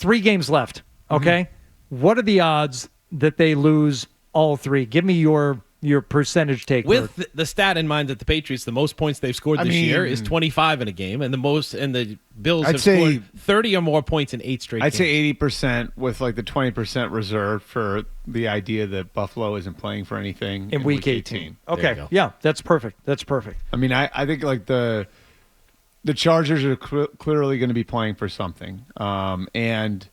3 games left, okay? What are the odds that they lose all 3? Give me your percentage take. With the stat in mind that the Patriots, the most points they've scored this year is 25 in a game, and the Bills have scored 30 or more points in 8 straight games. I'd say 80% with like the 20% reserved for the idea that Buffalo isn't playing for anything in week 18. Okay, yeah, that's perfect. I mean, I think like the Chargers are clearly going to be playing for something, and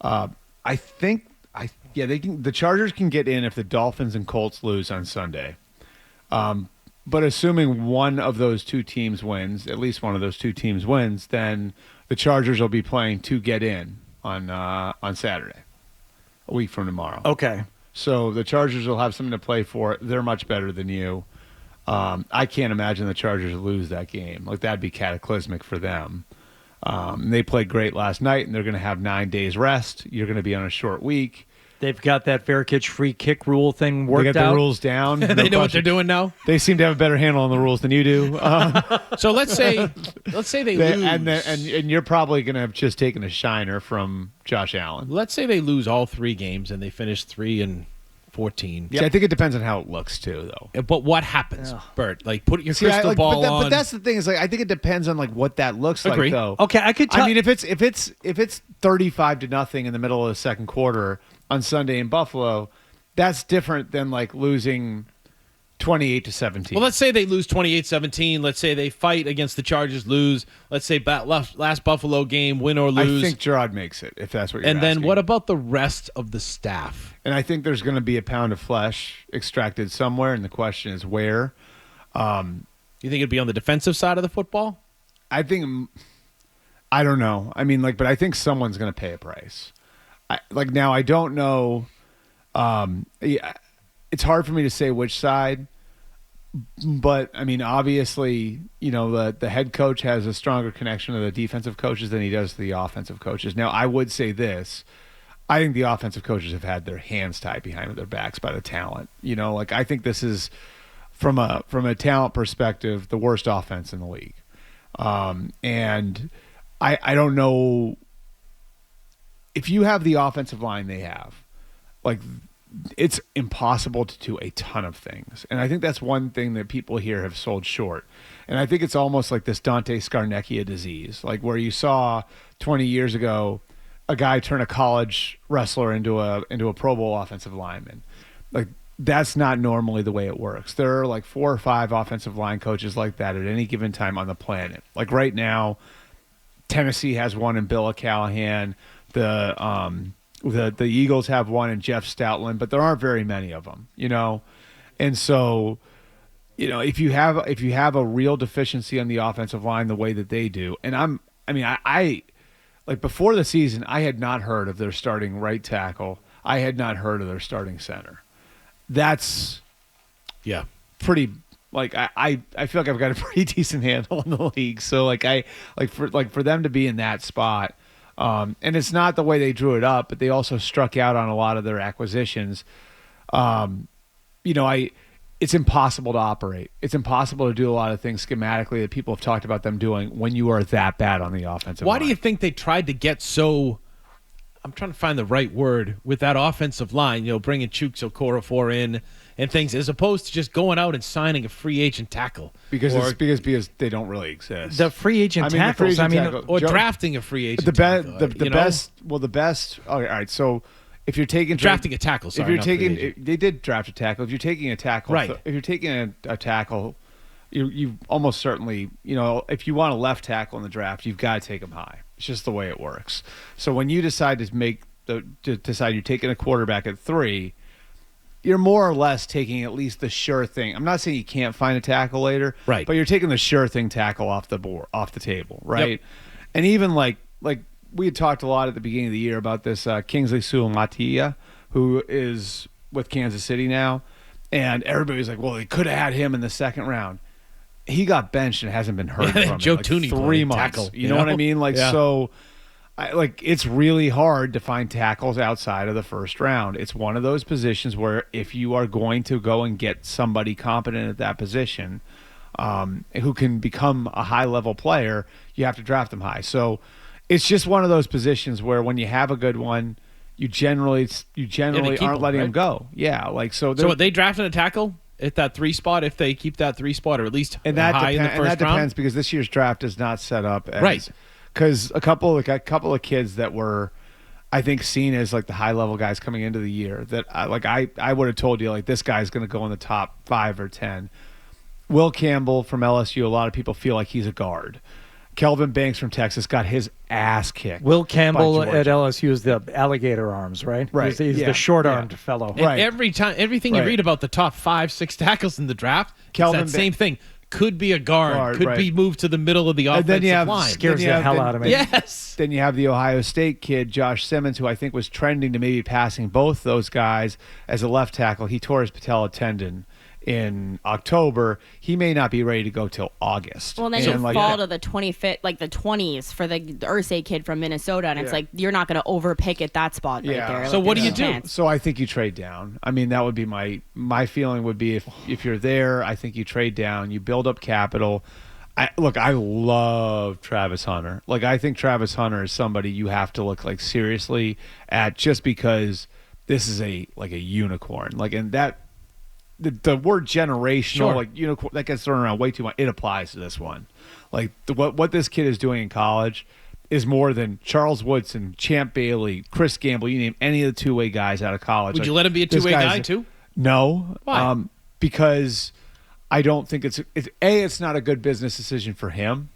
I think they can. The Chargers can get in if the Dolphins and Colts lose on Sunday. But assuming one of those 2 teams wins, at least one of those 2 teams wins, then the Chargers will be playing to get in on Saturday, a week from tomorrow. Okay. So the Chargers will have something to play for. They're much better than you. I can't imagine the Chargers lose that game. Like, that'd be cataclysmic for them. They played great last night, and they're going to have 9 days rest. You're going to be on a short week. They've got that fair catch free kick rule thing worked out. They got the rules down. They know what they're doing now. They seem to have a better handle on the rules than you do. So let's say they lose, and you're probably going to have just taken a shiner from Josh Allen. Let's say they lose all 3 games and they finish 3-14. Yep. See, I think it depends on how it looks too, though. But what happens, Bert? Like, put your crystal ball on. But that's the thing is, like, I think it depends on like what that looks like, though. Okay, I could. I mean, if it's 35-0 in the middle of the second quarter on Sunday in Buffalo, that's different than like losing 28-17. Well, let's say they lose 28-17. Let's say they fight against the Chargers, lose. Let's say last Buffalo game, win or lose. I think Gerard makes it, if that's what you're asking. asking. And then what about the rest of the staff? And I think there's going to be a pound of flesh extracted somewhere, and the question is where. You think it'd be on the defensive side of the football? I don't know. I mean, like, but I think someone's going to pay a price. Now, I don't know. It's hard for me to say which side, but I mean, obviously, you know, the head coach has a stronger connection to the defensive coaches than he does to the offensive coaches. Now, I would say this. I think the offensive coaches have had their hands tied behind their backs by the talent. You know, like, I think this is, from a talent perspective, the worst offense in the league. And I don't know if you have the offensive line they have, like, it's impossible to do a ton of things. And I think that's one thing that people here have sold short. And I think it's almost like this Dante Scarnecchia disease, like where you saw 20 years ago a guy turn a college wrestler into a Pro Bowl offensive lineman. Like, that's not normally the way it works. There are like 4 or 5 offensive line coaches like that at any given time on the planet. Like right now, Tennessee has one in Bill Callahan. The Eagles have one in Jeff Stoutland, but there aren't very many of them, you know? And so, you know, if you have a real deficiency on the offensive line the way that they do, and I like before the season, I had not heard of their starting right tackle. I had not heard of their starting center. That's pretty, like, I feel like I've got a pretty decent handle on the league. So for them to be in that spot, and it's not the way they drew it up, but they also struck out on a lot of their acquisitions. You know, it's impossible to operate. It's impossible to do a lot of things schematically that people have talked about them doing when you are that bad on the offensive line. Why do you think they tried to get so, I'm trying to find the right word, with that offensive line, you know, bringing Chuks Okorafor in and things, as opposed to just going out and signing a free agent tackle? Because they don't really exist. The free agent tackles, or drafting a free agent. The best. All right. So if you're taking drafting a tackle, sorry, they did draft a tackle. If you're taking a tackle, right? If you're taking a tackle, you almost certainly, you know, if you want a left tackle in the draft, you've got to take them high. It's just the way it works. So when you decide to decide you're taking a quarterback at 3. You're more or less taking at least the sure thing. I'm not saying you can't find a tackle later, right? But you're taking the sure thing tackle off the table, right? Yep. And even like we had talked a lot at the beginning of the year about this Kingsley Suamataia, who is with Kansas City now, and everybody's like, well, they could have had him in the second round. He got benched and hasn't been heard from. Joe in like Tooney 3 months. Tackle, you know what I mean? Like, yeah. So. It's really hard to find tackles outside of the first round. It's one of those positions where if you are going to go and get somebody competent at that position, who can become a high-level player, you have to draft them high. So it's just one of those positions where when you have a good one, you generally keep aren't him, letting right? him go. Yeah, like so. So are they drafting a tackle at that 3 spot if they keep that 3 spot, or at least And that high in the first round? depends because this year's draft is not set up as, Right. Because a couple of kids that were, I think, seen as like the high level guys coming into the year that I would have told you like this guy's going to go in the top 5 or 10. Will Campbell from LSU, a lot of people feel like he's a guard. Kelvin Banks from Texas got his ass kicked. Will Campbell by Georgia. at LSU is the alligator arms, right? Right, He's yeah, the short-armed fellow. And Right. everything you Right. read about the top 5-6 tackles in the draft, Kelvin it's that same thing. Could be a guard, could right. be moved to the middle of the And offensive then you have line. Scares then you the have- hell then- out of me. Yes. Then you have the Ohio State kid, Josh Simmons, who I think was trending to maybe passing both those guys as a left tackle. He tore his patella tendon in October. He may not be ready to go till August. Well, then And you like fall that- to the 25th, like the 20s for the Ursay kid from Minnesota, and it's Yeah. like you're not going to overpick at that spot Yeah. right there. So Like, what do there's you no do? chance. So I think you trade down. I mean, that would be my feeling would be if you're there, I think you trade down, you build up capital. I love Travis Hunter. Like I think Travis Hunter is somebody you have to look like seriously at just because this is a unicorn. Like and that the word generational, Sure. like unicorn, that gets thrown around way too much. It applies to this one. Like what this kid is doing in college is more than Charles Woodson, Champ Bailey, Chris Gamble. You name any of the two-way guys out of college. Would Like, you let him be a this two-way guy's- guy too? No. Why? Because I don't think it's not a good business decision for him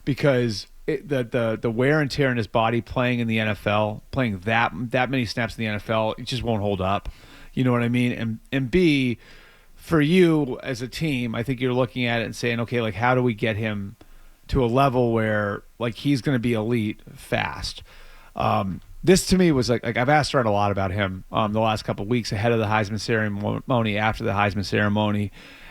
because the wear and tear in his body playing in the NFL, playing that many snaps in the NFL, it just won't hold up. You know what I mean? And B, for you as a team, I think you're looking at it and saying, okay, like how do we get him to a level where like he's going to be elite fast? This to me was like I've asked Red a lot about him the last couple of weeks ahead of the Heisman ceremony, after the Heisman ceremony,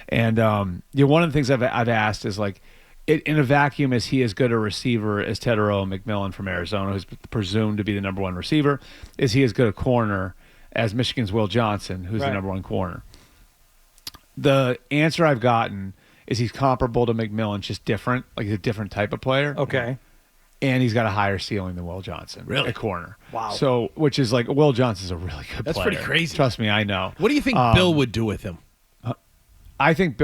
and one of the things I've asked is like, in a vacuum, is he as good a receiver as Tedero McMillan from Arizona, who's presumed to be the number one receiver? Is he as good a corner as Michigan's Will Johnson, who's the Right. number one corner? The answer I've gotten is he's comparable to McMillan, just different. Like he's a different type of player. Okay. And he's got a higher ceiling than Will Johnson. Really? At corner. Wow. So, which is like, Will Johnson's a really good That's player. pretty crazy. Trust me, I know. What do you think Bill would do with him? I think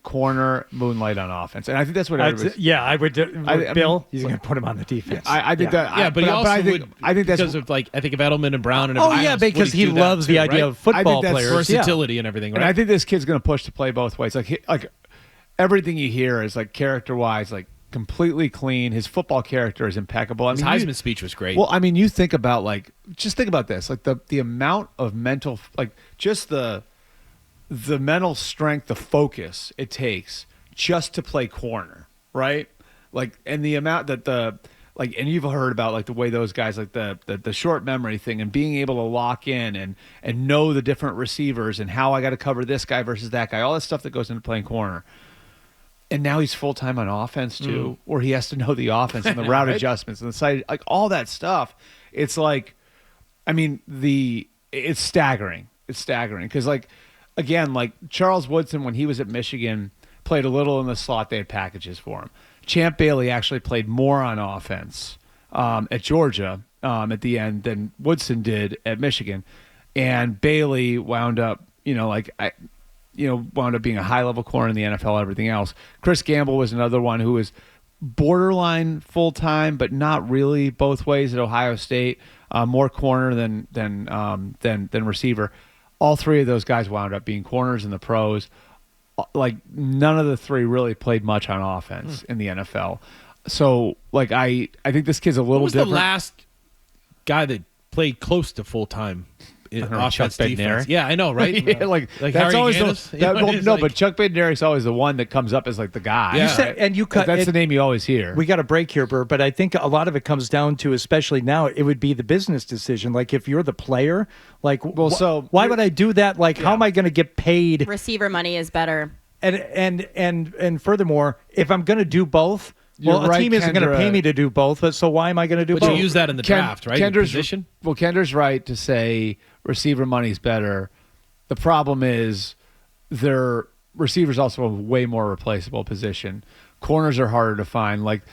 corner, moonlight on offense. And I think that's what everybody's... Yeah, I would. I Bill, mean, he's going to put him on the defense. I think that... Yeah, but he also I think, would. I think that's... because of I think of Edelman and Brown and Oh everything yeah, else. because Would he do that loves too, the idea right? of football that's players. Yeah. versatility and everything, And right? I think this kid's going to push to play both ways. Like everything you hear is like character-wise, like completely clean. His football character is impeccable. His Heisman speech was great. Well, I mean, you think about just think about this, like the amount of mental, like just the mental strength, the focus it takes just to play corner, right? Like, and the amount that and you've heard about like the way those guys, like the short memory thing and being able to lock in and know the different receivers and how I got to cover this guy versus that guy, all that stuff that goes into playing corner. And now he's full-time on offense too, where he has to know the offense and the route Right. adjustments and the side, like all that stuff. It's like, I mean, it's staggering. It's staggering because, like, again, like Charles Woodson when he was at Michigan played a little in the slot. They had packages for him. Champ Bailey actually played more on offense at Georgia at the end than Woodson did at Michigan, and Bailey wound up, wound up being a high-level corner in the NFL, everything else. Chris Gamble was another one who was borderline full-time, but not really both ways at Ohio State, more corner than receiver. All three of those guys wound up being corners in the pros. Like, none of the three really played much on offense in the NFL. So, like, I think this kid's a little Who was different. the last guy that played close to full-time in don't know, offense Chuck defense? Bednarik? Yeah, I know, right? Yeah, like Like that's Harry always Gannis? the You know, that, well, he's no, like- but Chuck Bednarik's always the one that comes up as like the guy. You said- and you cut- that's it- the name you always hear. We got a break here, Burr, but I think a lot of it comes down to, especially now, it would be the business decision. Like if you're the player, like, why would I do that? Like, how am I going to get paid? Receiver money is better. And furthermore, if I'm going to do both, You're well, a right, team isn't going to Kendra. pay me to do both. But so why am I going to do But both? you use that in the draft, right? In Kendra's, position? Well, Kendra's right to say receiver money's better. The problem is their receivers also a way more replaceable position. Corners are harder to find. Like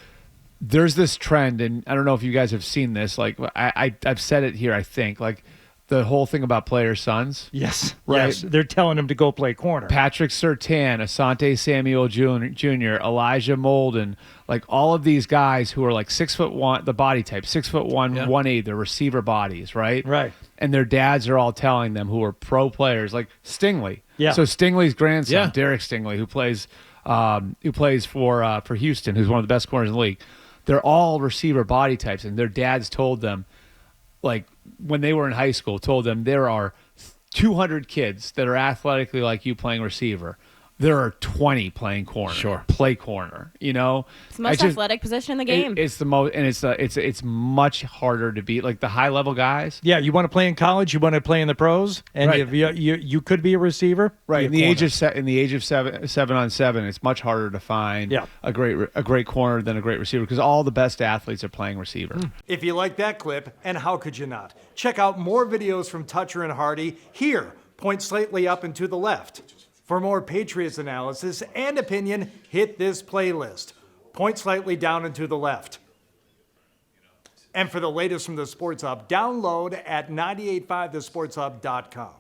there's this trend, and I don't know if you guys have seen this. Like I've said it here, I think, like the whole thing about player sons. Yes. Right. Yes. They're telling him to go play corner. Patrick Surtain, Asante Samuel Jr., Elijah Molden, like all of these guys who are like 6'1", the body type, 6'1", 180, they're receiver bodies, right? Right. And their dads are all telling them, who are pro players, like Stingley. Yeah. So Stingley's grandson, Yeah. Derek Stingley, who plays for Houston, who's one of the best corners in the league. They're all receiver body types, and their dads told them, like when they were in high school, told them there are 200 kids that are athletically like you playing receiver. There are 20 playing corner. Sure. Play corner. You know, It's the most athletic position in the game. It's the most, and it's much harder to beat. Like the high level guys. Yeah, you want to play in college, you want to play in the pros, and Right. if you could be a receiver. Right. be a In the age corner. of 7-on-7, it's much harder to find Yeah. a great corner than a great receiver because all the best athletes are playing receiver. If you like that clip, and how could you not? Check out more videos from Toucher and Hardy here. Point slightly up and to the left. For more Patriots analysis and opinion, hit this playlist. Point slightly down and to the left. And for the latest from the Sports Hub, download at 985thesportshub.com.